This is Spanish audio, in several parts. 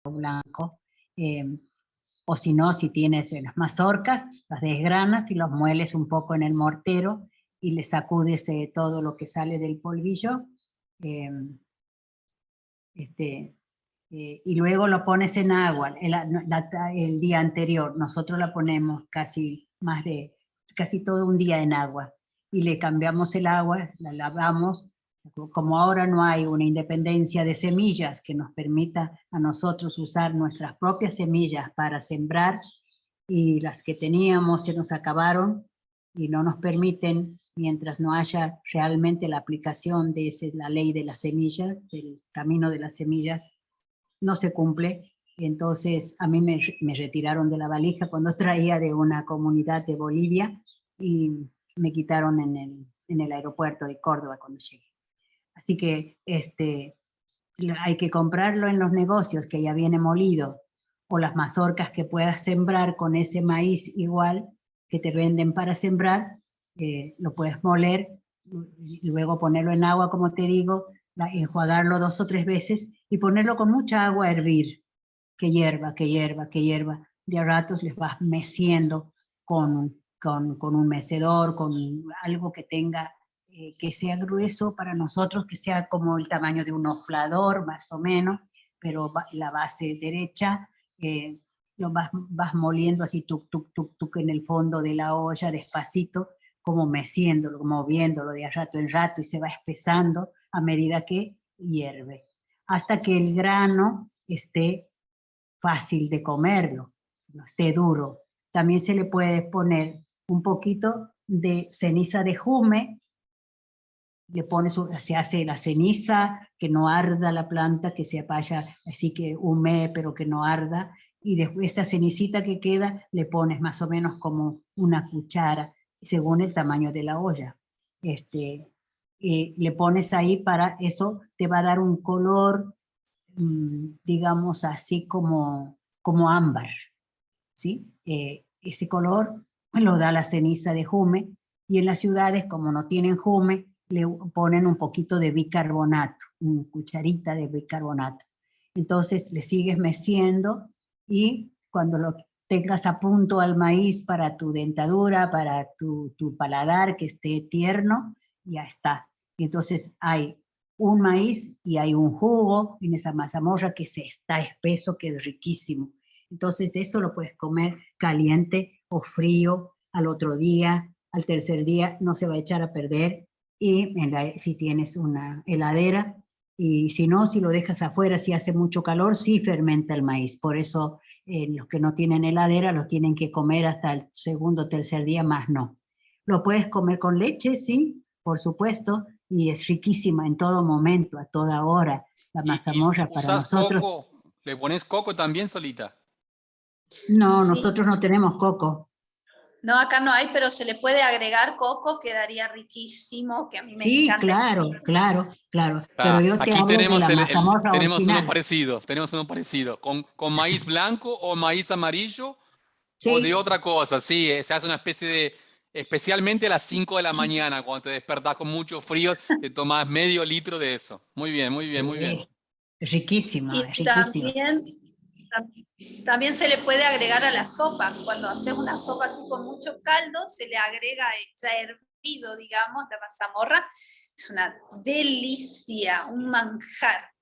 blanco, o si no, si tienes las mazorcas, las desgranas y los mueles un poco en el mortero y le sacudes todo lo que sale del polvillo, y luego lo pones en agua el día anterior. Nosotros la ponemos casi todo un día en agua, y le cambiamos el agua, la lavamos. Como ahora no hay una independencia de semillas que nos permita a nosotros usar nuestras propias semillas para sembrar, y las que teníamos se nos acabaron y no nos permiten, mientras no haya realmente la aplicación de la ley de las semillas, del camino de las semillas, no se cumple. Entonces a mí me retiraron de la valija cuando traía de una comunidad de Bolivia, y me quitaron en el aeropuerto de Córdoba cuando llegué. Así que hay que comprarlo en los negocios, que ya viene molido, o las mazorcas que puedas sembrar con ese maíz igual que te venden para sembrar, lo puedes moler y luego ponerlo en agua, como te digo, enjuagarlo 2 o 3 veces y ponerlo con mucha agua a hervir, que hierva, que hierva, que hierva. De a ratos les vas meciendo con un mecedor, con algo que tenga, que sea grueso para nosotros, que sea como el tamaño de un oflador, más o menos, pero la base derecha, lo vas moliendo así, tuc, tuc, tuc, tuc, en el fondo de la olla, despacito, como meciéndolo, moviéndolo de rato en rato, y se va espesando a medida que hierve, hasta que el grano esté fácil de comerlo, no esté duro. También se le puede poner un poquito de ceniza de jume, le pones, se hace la ceniza, que no arda la planta, que se vaya así que humee, pero que no arda, y después esa cenicita que queda, le pones más o menos como una cuchara, según el tamaño de la olla. Le pones ahí, para eso te va a dar un color, digamos así, como ámbar, ¿sí? Ese color lo da la ceniza de jume, y en las ciudades, como no tienen jume, le ponen un poquito de bicarbonato, una cucharita de bicarbonato. Entonces le sigues meciendo, y cuando lo tengas a punto al maíz para tu dentadura, para tu paladar, que esté tierno, ya está. Entonces hay un maíz y hay un jugo en esa mazamorra que está espeso, que es riquísimo. Entonces eso lo puedes comer caliente o frío, al otro día, al tercer día, no se va a echar a perder. Y si tienes una heladera, y si no, si lo dejas afuera, si hace mucho calor, sí fermenta el maíz. Por eso los que no tienen heladera los tienen que comer hasta el segundo o tercer día, más no. Lo puedes comer con leche, sí, por supuesto, y es riquísima en todo momento, a toda hora. La mazamorra ¿Y para usás nosotros... coco? ¿Le pones coco también, Solita? No, Sí. nosotros no tenemos coco. No, acá no hay, pero se le puede agregar coco, quedaría riquísimo, que a mí me Sí, encanta. claro, claro, claro. Pero yo te Aquí hablo de tenemos, la mazamorra tenemos uno original. parecido, con maíz blanco o maíz amarillo o de Sí, otra cosa, sí, se hace una especie de, especialmente a las 5 de la mañana, cuando te despertás con mucho frío, te tomás medio litro de eso. Muy bien, muy bien, muy bien. sí. Riquísima, Y riquísima. también se le puede agregar a la sopa. Cuando haces una sopa así con mucho caldo, se le agrega ya hervido, digamos, la mazamorra. Es una delicia, un manjar.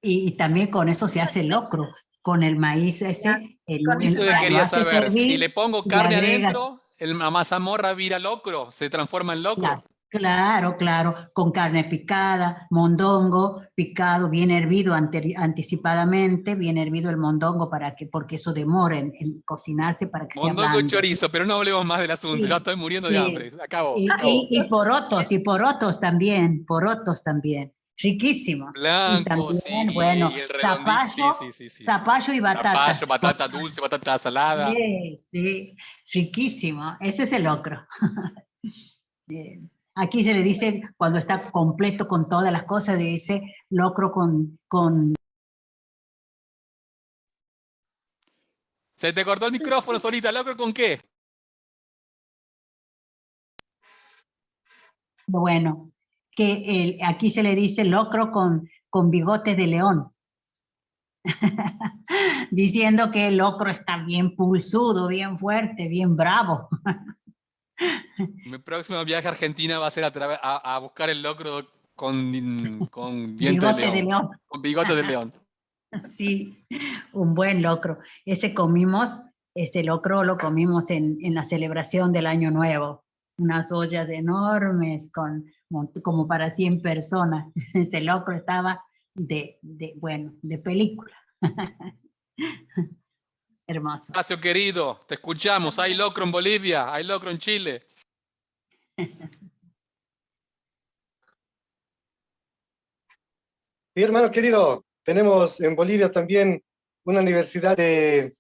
Y también con eso se hace locro, con el maíz ese, Con Eso el que lo quería maíz. haces saber, si hervir le pongo y le carne agregas, adentro, la mazamorra vira locro, se transforma en locro. claro, claro, con carne picada, mondongo picado, bien hervido anticipadamente, bien hervido el mondongo, porque eso demora en cocinarse para que sea Mondongo y blando. chorizo, pero no hablemos más del asunto, ya Sí, estoy muriendo de hambre. sí. Acabó, Y, acabó. porotos también, riquísimo. Y Blanco, también, sí, bueno, y el redondito, sí, sí, sí, sí, sí. zapallo y Zapallo, batata. batata dulce, batata salada. Sí, sí, riquísimo. Ese es el locro. Bien. Aquí se le dice, cuando está completo con todas las cosas, dice locro con... Se te cortó el micrófono, Solita, ¿locro con qué? Bueno, que aquí se le dice locro con bigotes de león. diciendo que el locro está bien pulsudo, bien fuerte, bien bravo. Mi próximo viaje a Argentina va a ser a buscar el locro con diente de Bigote de león, león. con bigote de león. Sí, un buen locro. Ese locro lo comimos en la celebración del Año Nuevo. Unas ollas enormes como para 100 personas. Ese locro estaba de película. Hermoso. Horacio querido, te escuchamos. Hay locro en Bolivia, hay locro en Chile. Mi hermano querido, tenemos en Bolivia también una universidad de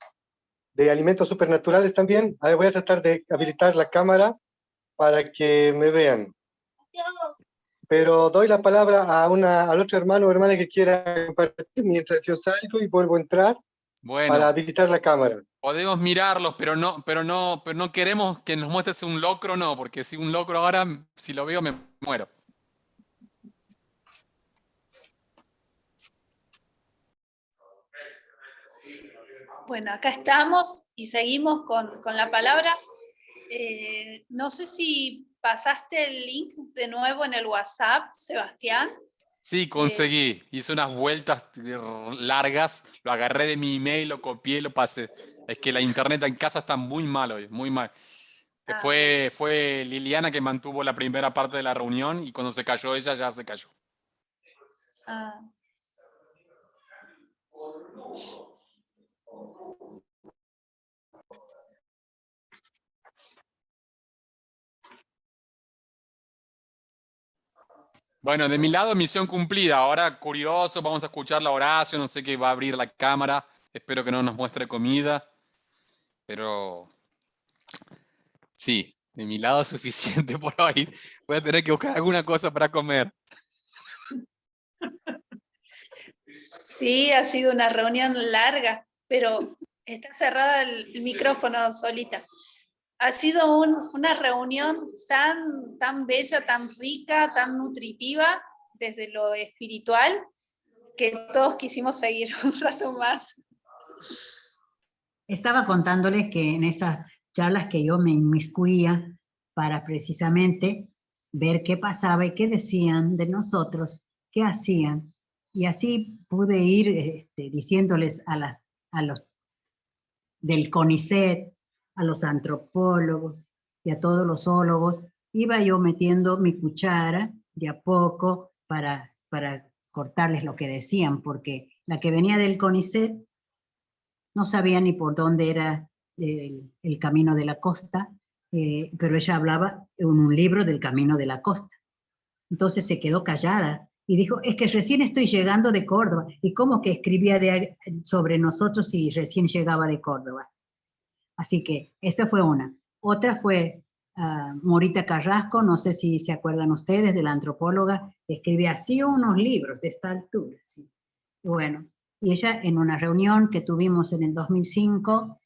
alimentos supernaturales también. A ver, voy a tratar de habilitar la cámara para que me vean. Pero doy la palabra al otro hermano o hermana que quiera compartir mientras yo salgo y vuelvo a entrar para Bueno, habilitar la cámara. podemos mirarlos, pero no queremos que nos muestres un locro, no, porque si un locro ahora, si lo veo, me muero. Bueno, acá estamos y seguimos con la palabra. No sé si pasaste el link de nuevo en el WhatsApp, Sebastián. Sí, conseguí. Hice unas vueltas largas, lo agarré de mi email, lo copié, lo pasé. Es que la internet en casa está muy mal hoy, muy mal. Fue Liliana que mantuvo la primera parte de la reunión y cuando se cayó ella ya se cayó. Ah. Bueno, de mi lado, misión cumplida. Ahora, curioso, vamos a escuchar la Horacio, no sé qué va a abrir la cámara. Espero que no nos muestre comida. Pero sí, de mi lado es suficiente por hoy. Voy a tener que buscar alguna cosa para comer. Sí, ha sido una reunión larga, pero está cerrada el micrófono solita. Ha sido una reunión tan bella, tan rica, tan nutritiva desde lo espiritual, que todos quisimos seguir un rato más. Estaba contándoles que en esas charlas que yo me inmiscuía para precisamente ver qué pasaba y qué decían de nosotros, qué hacían. Y así pude ir diciéndoles a los del CONICET, a los antropólogos y a todos los zoólogos, iba yo metiendo mi cuchara de a poco para cortarles lo que decían, porque la que venía del CONICET no sabía ni por dónde era el camino de la costa, pero ella hablaba en un libro del camino de la costa. Entonces se quedó callada y dijo, es que recién estoy llegando de Córdoba. ¿Y cómo que escribía sobre nosotros si recién llegaba de Córdoba? Así que esa fue una. Otra fue Morita Carrasco, no sé si se acuerdan ustedes, de la antropóloga, escribía así unos libros de esta altura. ¿Sí? Bueno, y ella en una reunión que tuvimos en el 2005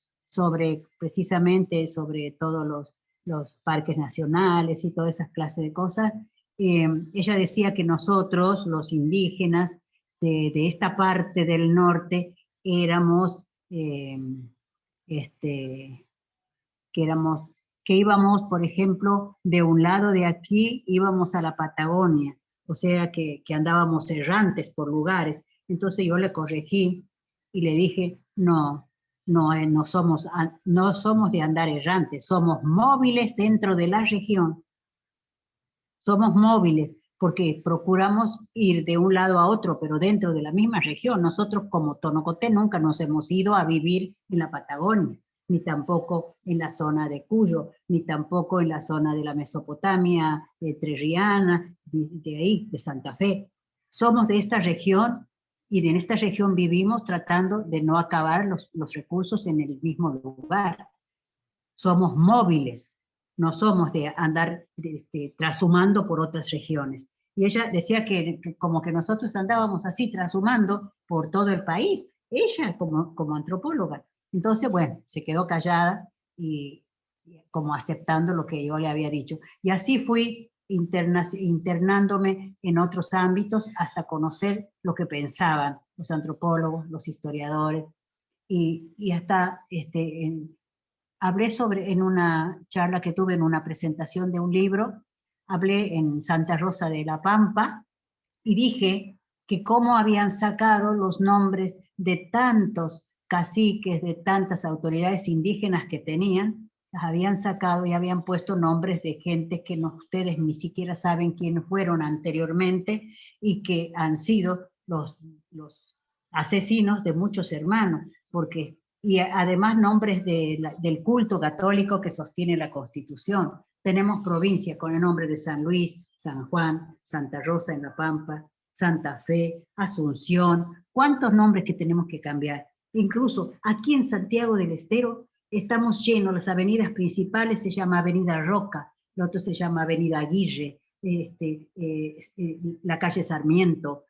precisamente sobre todos los parques nacionales y todas esas clases de cosas, ella decía que nosotros, los indígenas de esta parte del norte, éramos, que íbamos, por ejemplo, de un lado de aquí, íbamos a la Patagonia, o sea que andábamos errantes por lugares. Entonces yo le corregí y le dije, no somos de andar errantes, somos móviles dentro de la región. Somos móviles porque procuramos ir de un lado a otro, pero dentro de la misma región. Nosotros como Tonocoté nunca nos hemos ido a vivir en la Patagonia, ni tampoco en la zona de Cuyo, ni tampoco en la zona de la Mesopotamia entrerriana, de ahí, de Santa Fe. Somos de esta región y en esta región vivimos tratando de no acabar los recursos en el mismo lugar. Somos móviles, no somos de andar trashumando por otras regiones. Y ella decía que como que nosotros andábamos así trashumando por todo el país, ella como antropóloga. Entonces, bueno, se quedó callada y como aceptando lo que yo le había dicho. Y así fui internándome en otros ámbitos hasta conocer lo que pensaban los antropólogos, los historiadores, y hasta hablé en una charla que tuve en una presentación de un libro, hablé en Santa Rosa de la Pampa, y dije que cómo habían sacado los nombres de tantos caciques, de tantas autoridades indígenas que tenían, las habían sacado y habían puesto nombres de gente que ustedes ni siquiera saben quiénes fueron anteriormente y que han sido los asesinos de muchos hermanos, y además nombres del culto católico que sostiene la Constitución. Tenemos provincias con el nombre de San Luis, San Juan, Santa Rosa en La Pampa, Santa Fe, Asunción. ¿Cuántos nombres que tenemos que cambiar? Incluso aquí en Santiago del Estero estamos llenos, las avenidas principales se llama Avenida Roca, la otra se llama Avenida Aguirre, la calle Sarmiento.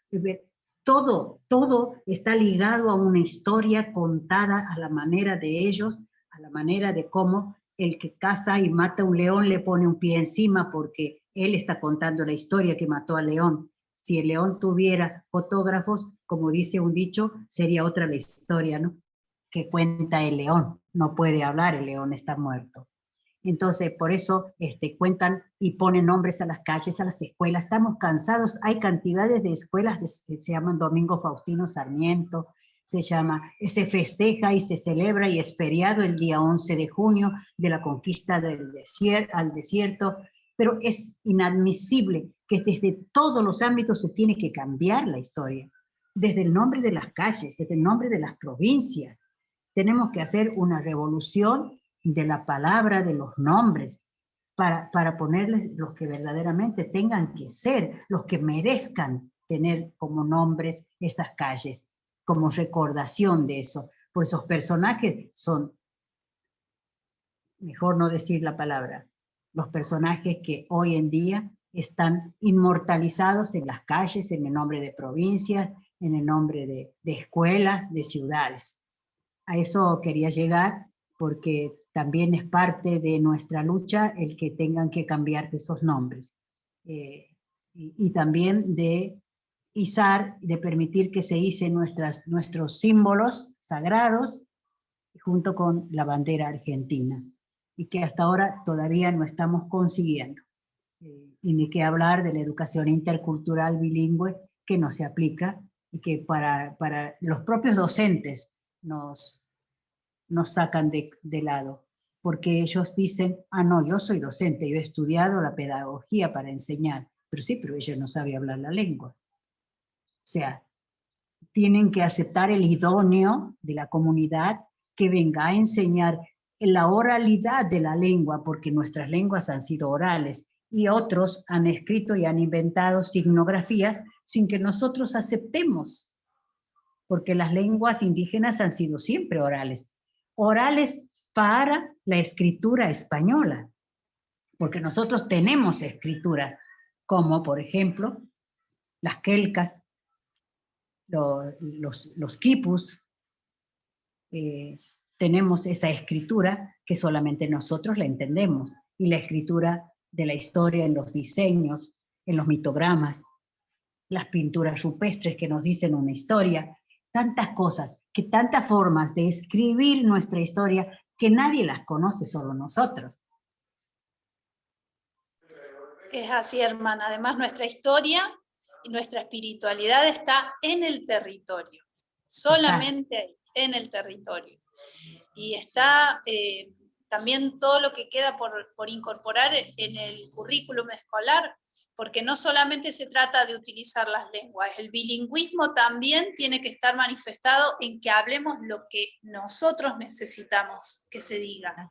Todo está ligado a una historia contada a la manera de ellos, a la manera de cómo el que caza y mata a un león le pone un pie encima porque él está contando la historia que mató al león. Si el león tuviera fotógrafos, como dice un dicho, sería otra la historia, ¿no? Que cuenta el león. No puede hablar, el león está muerto. Entonces, por eso cuentan y ponen nombres a las calles, a las escuelas. Estamos cansados, hay cantidades de escuelas que se llaman Domingo Faustino Sarmiento, se festeja y se celebra y es feriado el día 11 de junio de la conquista al desierto, pero es inadmisible que desde todos los ámbitos se tiene que cambiar la historia, desde el nombre de las calles, desde el nombre de las provincias. Tenemos que hacer una revolución de la palabra, de los nombres, para ponerles los que verdaderamente tengan que ser, los que merezcan tener como nombres esas calles, como recordación de eso. Por esos personajes son, mejor no decir la palabra, los personajes que hoy en día están inmortalizados en las calles, en el nombre de provincias, en el nombre de escuelas, de ciudades. A eso quería llegar, porque también es parte de nuestra lucha el que tengan que cambiar esos nombres. Y también de izar, de permitir que se icen nuestros símbolos sagrados junto con la bandera argentina, y que hasta ahora todavía no estamos consiguiendo. Y ni qué hablar de la educación intercultural bilingüe que no se aplica y que para los propios docentes nos sacan de lado, porque ellos dicen, no, yo soy docente, yo he estudiado la pedagogía para enseñar, pero sí, pero ella no sabe hablar la lengua. O sea, tienen que aceptar el idóneo de la comunidad que venga a enseñar la oralidad de la lengua, porque nuestras lenguas han sido orales, y otros han escrito y han inventado signografías sin que nosotros aceptemos, porque las lenguas indígenas han sido siempre orales. Orales para la escritura española, porque nosotros tenemos escritura, como por ejemplo las quelcas, los quipus, tenemos esa escritura que solamente nosotros la entendemos, y la escritura de la historia en los diseños, en los mitogramas, las pinturas rupestres que nos dicen una historia, tantas cosas, que tantas formas de escribir nuestra historia que nadie las conoce, solo nosotros. Es así, hermana. Además, nuestra historia y nuestra espiritualidad está en el territorio, solamente en el territorio. Y está también todo lo que queda por incorporar en el currículum escolar, porque no solamente se trata de utilizar las lenguas, el bilingüismo también tiene que estar manifestado en que hablemos lo que nosotros necesitamos que se diga,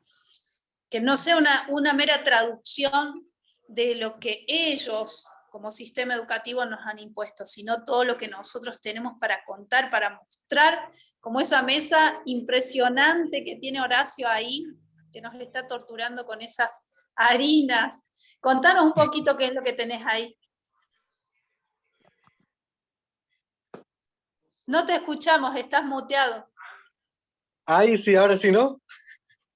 que no sea una mera traducción de lo que ellos como sistema educativo nos han impuesto, sino todo lo que nosotros tenemos para contar, para mostrar, como esa mesa impresionante que tiene Horacio ahí, que nos está torturando con esas harinas. Contanos un poquito qué es lo que tenés ahí. No te escuchamos, estás muteado. Ahí sí, ahora sí, ¿no?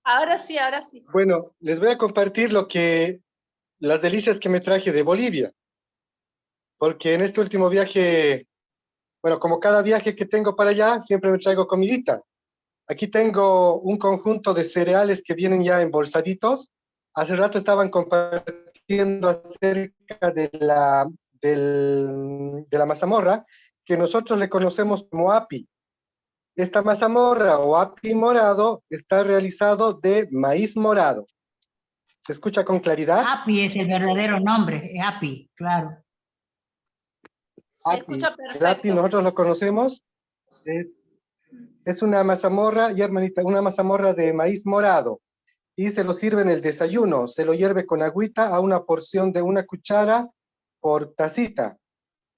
Ahora sí, ahora sí. Bueno, les voy a compartir lo que las delicias que me traje de Bolivia, porque en este último viaje, bueno, como cada viaje que tengo para allá, siempre me traigo comidita. Aquí tengo un conjunto de cereales que vienen ya embolsaditos. Hace rato estaban compartiendo acerca de la mazamorra, que nosotros le conocemos como api. Esta mazamorra o api morado está realizado de maíz morado. ¿Se escucha con claridad? Api es el verdadero nombre, Api, claro. Se Api. escucha El api perfecto. nosotros lo conocemos. Es una mazamorra, y hermanita, una mazamorra de maíz morado. Y se lo sirve en el desayuno. Se lo hierve con agüita a una porción de 1 cuchara por tacita.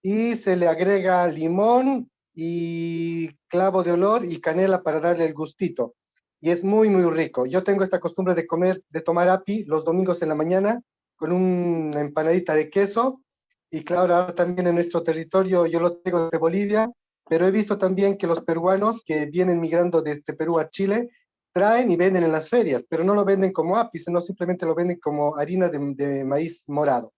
Y se le agrega limón y clavo de olor y canela para darle el gustito. Y es muy, muy rico. Yo tengo esta costumbre de tomar api los domingos en la mañana con una empanadita de queso. Y claro, ahora también en nuestro territorio, yo lo tengo de Bolivia, pero he visto también que los peruanos que vienen migrando desde Perú a Chile traen y venden en las ferias, pero no lo venden como api, sino simplemente lo venden como harina de maíz morado.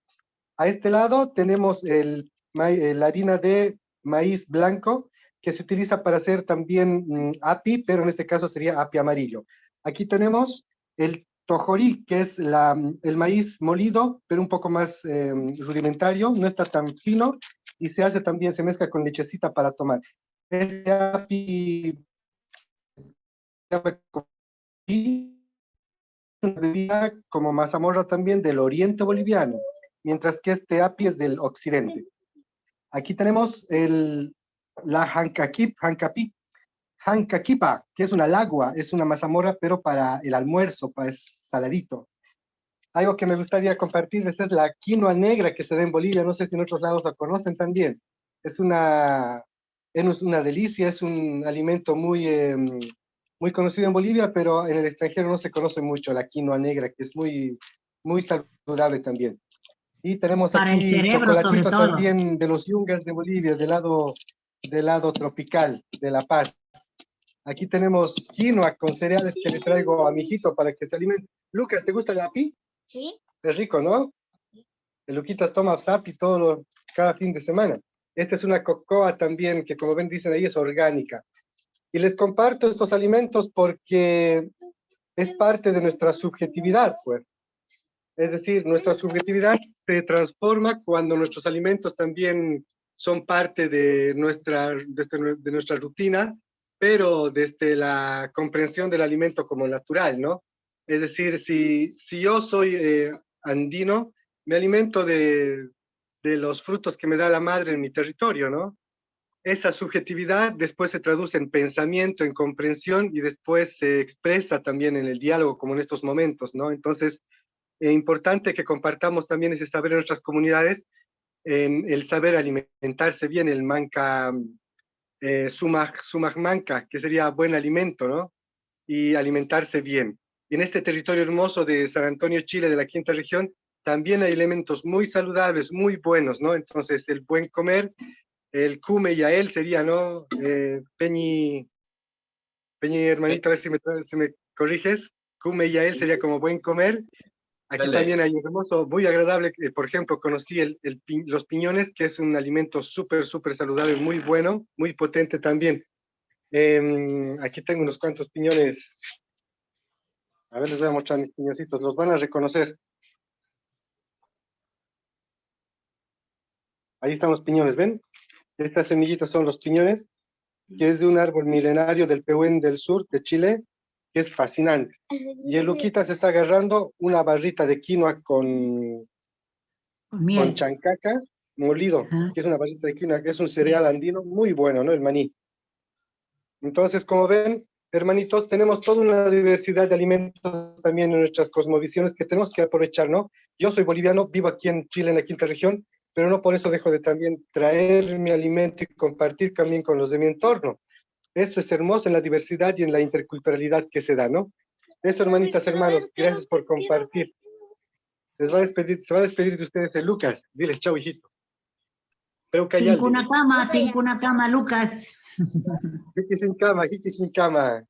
A este lado tenemos la harina de maíz blanco, que se utiliza para hacer también api, pero en este caso sería api amarillo. Aquí tenemos el tojorí, que es el maíz molido, pero un poco más rudimentario, no está tan fino, y se hace también, se mezcla con lechecita para tomar. Este api una bebida como mazamorra también del oriente boliviano, mientras que este api es del occidente. Aquí tenemos la hancaquipa, que es una lagua, es una mazamorra, pero para el almuerzo, es saladito. Algo que me gustaría compartirles es la quinoa negra que se da en Bolivia, no sé si en otros lados la conocen también. Es una delicia, es un alimento muy conocido en Bolivia, pero en el extranjero no se conoce mucho la quinoa negra, que es muy, muy saludable también. Y tenemos Para el aquí cerebro, sobre chocolatito todo. también de los yungas de Bolivia, del lado tropical de La Paz. Aquí tenemos quinoa con cereales que le traigo a mi hijito para que se alimente. Lucas, ¿te gusta el api? Sí. Es rico, ¿no? El Luquitas toma api cada fin de semana. Esta es una cocoa también que, como ven, dicen ahí, es orgánica. Y les comparto estos alimentos porque es parte de nuestra subjetividad, pues. Es decir, nuestra subjetividad se transforma cuando nuestros alimentos también son parte de nuestra rutina, pero desde la comprensión del alimento como natural, ¿no? Es decir, si yo soy andino, me alimento de los frutos que me da la madre en mi territorio, ¿no? Esa subjetividad después se traduce en pensamiento, en comprensión y después se expresa también en el diálogo, como en estos momentos, ¿no? Entonces, es importante que compartamos también ese saber en nuestras comunidades, en el saber alimentarse bien, el manca, sumag manca, que sería buen alimento, ¿no? Y alimentarse bien. Y en este territorio hermoso de San Antonio, Chile, de la quinta región, también hay elementos muy saludables, muy buenos, ¿no? Entonces, el buen comer, el cume y a él sería, ¿no? Peñi, hermanito, a ver si me corriges. Cume y a él sería como buen comer. Aquí Dale. también hay un hermoso, muy agradable, por ejemplo, conocí los piñones, que es un alimento súper, súper saludable, muy bueno, muy potente también. Aquí tengo unos cuantos piñones. A ver, les voy a mostrar mis piñoncitos, los van a reconocer. Ahí están los piñones, ¿ven? Estas semillitas son los piñones, que es de un árbol milenario del Pehuen del sur de Chile, que es fascinante. Y el Luquita se está agarrando una barrita de quinoa con Miel. chancaca molido, Ajá. que es una barrita de quinoa, que es un cereal andino muy bueno, ¿no? El maní. Entonces, como ven, hermanitos, tenemos toda una diversidad de alimentos también en nuestras cosmovisiones que tenemos que aprovechar, ¿no? Yo soy boliviano, vivo aquí en Chile, en la quinta región, pero no por eso dejo de también traer mi alimento y compartir también con los de mi entorno. Eso es hermoso en la diversidad y en la interculturalidad que se da, ¿no? Eso, hermanitas, hermanos, gracias por compartir. Se va a despedir de ustedes de Lucas. Dile, chao, hijito. Tincuna cama, Lucas. Hiki sin cama.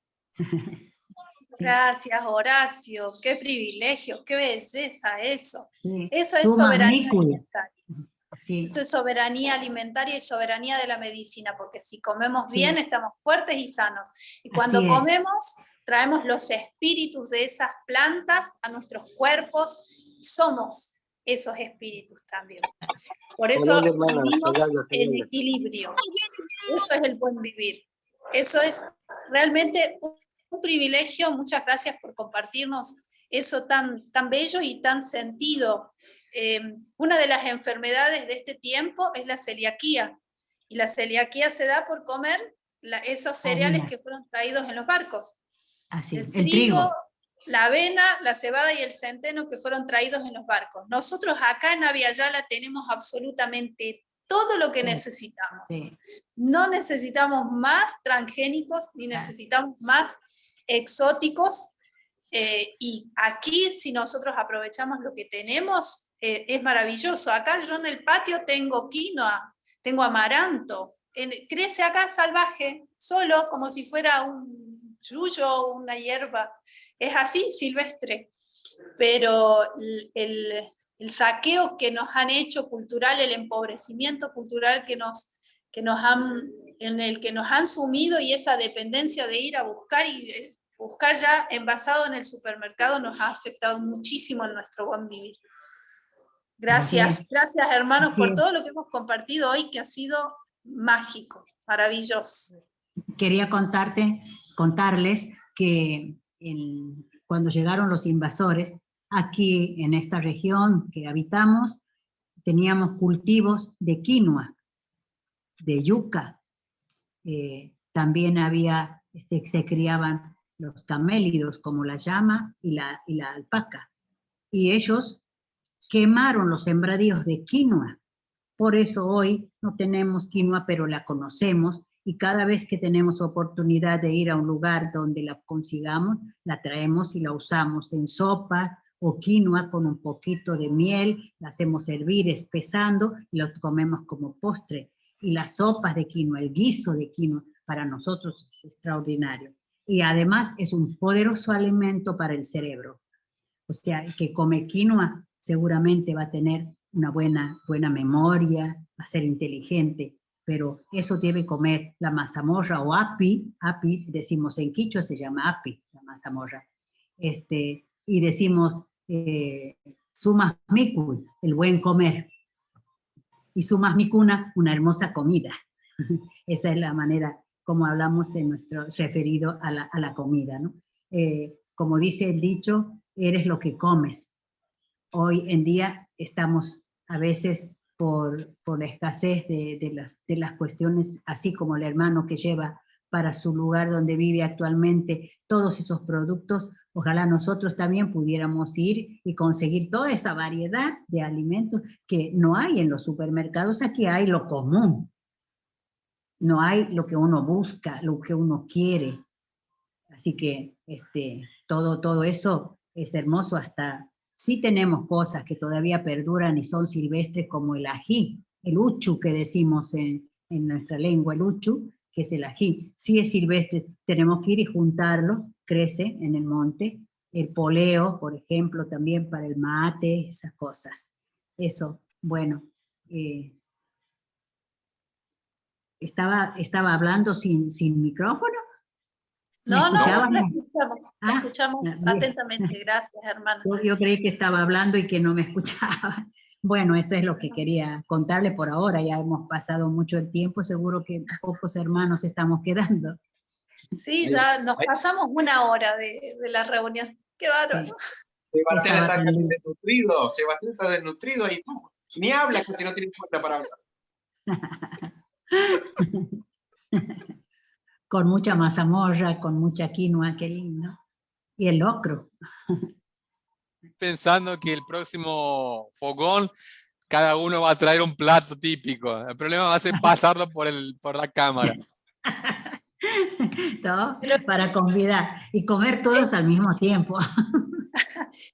Gracias, Horacio. Qué privilegio, qué belleza eso. Sí. Eso es Suma soberanía Mikul. alimentaria. Sí, Eso es soberanía alimentaria y soberanía de la medicina, porque si comemos Sí. bien estamos fuertes y sanos. Y cuando Así es. comemos, traemos los espíritus de esas plantas a nuestros cuerpos. Somos esos espíritus también. Por eso Hola, hermana, vivimos gracias, en gracias. equilibrio. Eso es el buen vivir. Eso es realmente un privilegio. Muchas gracias por compartirnos eso tan bello y tan sentido. Una de las enfermedades de este tiempo es la celiaquía. Y la celiaquía se da por comer esos cereales Harina. que fueron traídos en los barcos. Así, El el trigo. la avena, la cebada y el centeno que fueron traídos en los barcos. Nosotros acá en Aviala tenemos absolutamente todo lo que Sí. necesitamos. Sí. No necesitamos más transgénicos, ni Claro. necesitamos más exóticos. Y aquí, si nosotros aprovechamos lo que tenemos, es maravilloso. Acá yo en el patio tengo quinoa, tengo amaranto. Crece acá salvaje, solo como si fuera un yuyo, una hierba. Es así, silvestre. Pero el saqueo que nos han hecho cultural, el empobrecimiento cultural en el que nos han sumido, y esa dependencia de ir a buscar y buscar ya envasado en el supermercado, nos ha afectado muchísimo en nuestro buen vivir. Gracias, gracias hermanos Así por es. todo lo que hemos compartido hoy, que ha sido mágico, maravilloso. Quería contarles que cuando llegaron los invasores, aquí en esta región que habitamos, teníamos cultivos de quinoa, de yuca, también había, se criaban los camélidos, como la llama y la alpaca, y ellos quemaron los sembradíos de quinoa. Por eso hoy no tenemos quinoa, pero la conocemos, y cada vez que tenemos oportunidad de ir a un lugar donde la consigamos, la traemos y la usamos en sopa o quinoa con un poquito de miel, la hacemos hervir espesando y lo comemos como postre. Y las sopas de quinoa, el guiso de quinoa, para nosotros es extraordinario. Y además es un poderoso alimento para el cerebro. O sea, el que come quinoa seguramente va a tener una buena memoria, va a ser inteligente, pero eso debe comer la mazamorra o api, decimos en quichua se llama api, la mazamorra, y decimos sumas mikul, el buen comer, y sumas mikuna, una hermosa comida. Esa es la manera como hablamos en nuestro referido a la comida, ¿no? Como dice el dicho, eres lo que comes. Hoy en día estamos a veces por la escasez de las cuestiones, así como el hermano que lleva para su lugar donde vive actualmente todos esos productos, ojalá nosotros también pudiéramos ir y conseguir toda esa variedad de alimentos que no hay en los supermercados. Aquí hay lo común, no hay lo que uno busca, lo que uno quiere. Así que todo eso es hermoso. Hasta sí tenemos cosas que todavía perduran y son silvestres, como el ají, el uchu que decimos en nuestra lengua, el uchu, que es el ají. Sí es silvestre, tenemos que ir y juntarlo, crece en el monte. El poleo, por ejemplo, también para el mate, esas cosas. Eso, bueno. Estaba hablando sin micrófono. No, ¿Me escuchaban? la escuchamos, la Ah, escuchamos bien. atentamente. Gracias, hermana. Yo creí que estaba hablando y que no me escuchaba. Bueno, eso es lo que quería contarle por ahora. Ya hemos pasado mucho el tiempo, seguro que pocos hermanos estamos quedando. Sí, ya nos pasamos una hora de la reunión. Qué bárbaro. Sebastián Estaba está tan lindo. desnutrido, Sebastián está desnutrido y no, ni habla casi, no tiene fuerza para hablar. Con mucha mazamorra, con mucha quinoa, qué lindo. Y el locro. Pensando que el próximo fogón, cada uno va a traer un plato típico. El problema va a ser pasarlo por la cámara. ¿No? Para convidar y comer todos al mismo tiempo.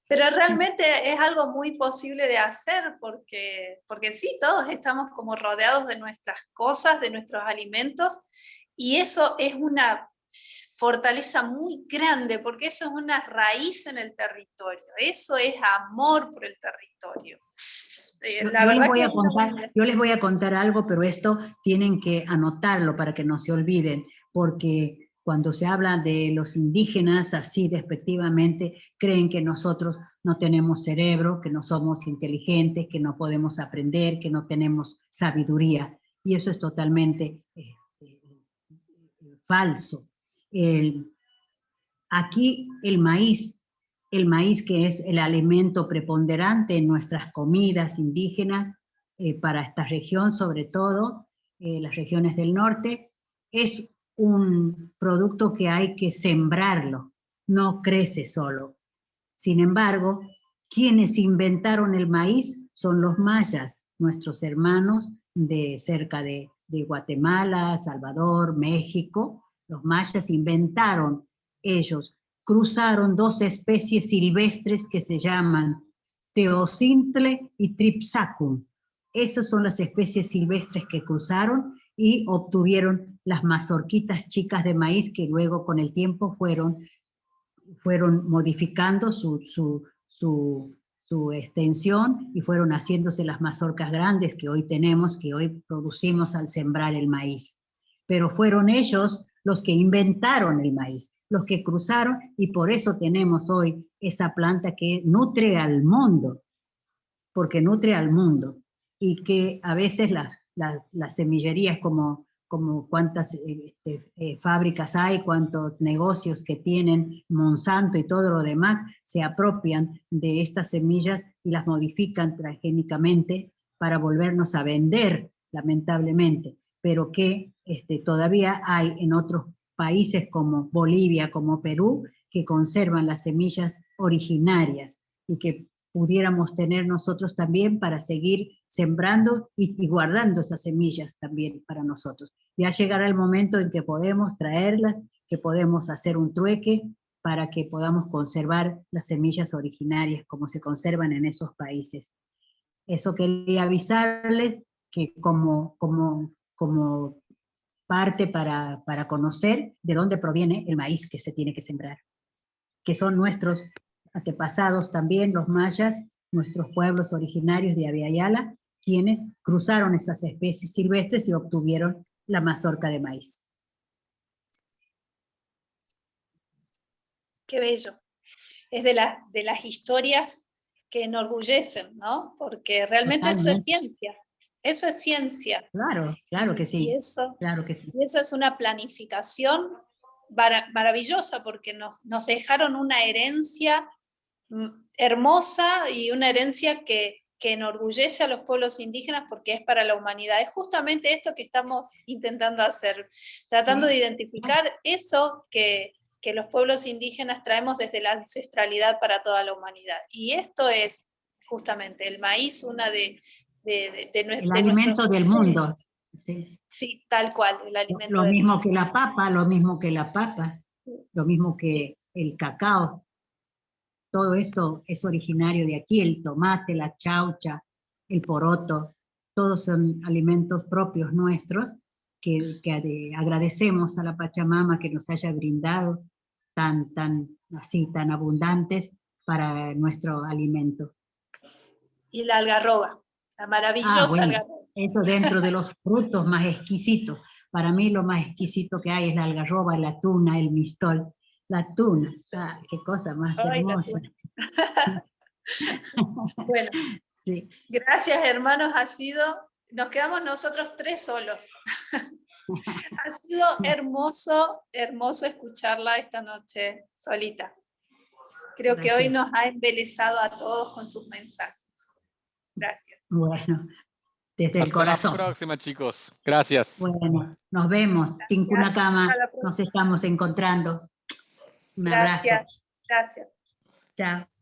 Pero realmente es algo muy posible de hacer, porque sí, todos estamos como rodeados de nuestras cosas, de nuestros alimentos, y eso es fortaleza muy grande, porque eso es una raíz en el territorio, eso es amor por el territorio. La verdad que es una unidad. Yo les voy a contar algo, pero esto tienen que anotarlo para que no se olviden, porque cuando se habla de los indígenas así despectivamente, creen que nosotros no tenemos cerebro, que no somos inteligentes, que no podemos aprender, que no tenemos sabiduría, y eso es totalmente falso. Aquí el maíz que es el alimento preponderante en nuestras comidas indígenas, para esta región sobre todo, las regiones del norte, es un producto que hay que sembrarlo, no crece solo. Sin embargo, quienes inventaron el maíz son los mayas, nuestros hermanos de cerca de Guatemala, Salvador, México. Los mayas inventaron, ellos cruzaron dos especies silvestres que se llaman Teocintle y Tripsacum. Esas son las especies silvestres que cruzaron y obtuvieron las mazorquitas chicas de maíz que luego con el tiempo fueron modificando su extensión y fueron haciéndose las mazorcas grandes que hoy tenemos, que hoy producimos al sembrar el maíz. Pero fueron ellos los que inventaron el maíz, los que cruzaron, y por eso tenemos hoy esa planta que nutre al mundo, porque nutre al mundo, y que a veces las semillerías, como cuántas fábricas hay, cuántos negocios que tienen Monsanto y todo lo demás, se apropian de estas semillas y las modifican transgénicamente para volvernos a vender, lamentablemente, pero que todavía hay en otros países como Bolivia, como Perú, que conservan las semillas originarias y que pudiéramos tener nosotros también para seguir sembrando y guardando esas semillas también para nosotros. Ya llegará el momento en que podemos traerlas, que podemos hacer un trueque para que podamos conservar las semillas originarias como se conservan en esos países. Eso quería avisarles, que como parte para conocer de dónde proviene el maíz que se tiene que sembrar, que son nuestros antepasados también, los mayas, nuestros pueblos originarios de Abya Yala, quienes cruzaron esas especies silvestres y obtuvieron la mazorca de maíz. Qué bello. Es de las historias que enorgullecen, ¿no? Porque realmente eso es ciencia. Eso es ciencia. Claro, claro que sí. Claro que sí. Y eso es una planificación maravillosa, porque nos dejaron una herencia hermosa y una herencia que enorgullece a los pueblos indígenas, porque es para la humanidad. Es justamente esto que estamos intentando hacer, tratando de identificar eso que los pueblos indígenas traemos desde la ancestralidad para toda la humanidad. Y esto es justamente el maíz, una de el alimento del mundo. Sí. Sí, tal cual, el alimento lo mismo que la papa, lo mismo que el cacao. Todo esto es originario de aquí, el tomate, la chaucha, el poroto, todos son alimentos propios nuestros que agradecemos a la Pachamama que nos haya brindado tan abundantes para nuestro alimento. Y la algarroba, la maravillosa algarroba. Eso dentro de los frutos más exquisitos. Para mí lo más exquisito que hay es la algarroba, la tuna, el mistol. La tuna, qué cosa más hermosa. Bueno, sí. Gracias hermanos, nos quedamos nosotros tres solos. Ha sido hermoso escucharla esta noche solita. Creo que hoy nos ha embelesado a todos con sus mensajes. Gracias. Bueno, desde el corazón. Hasta la próxima, chicos. Gracias. Bueno, nos vemos. Tinkuna Kama, nos estamos encontrando. Un abrazo. Gracias. Chao.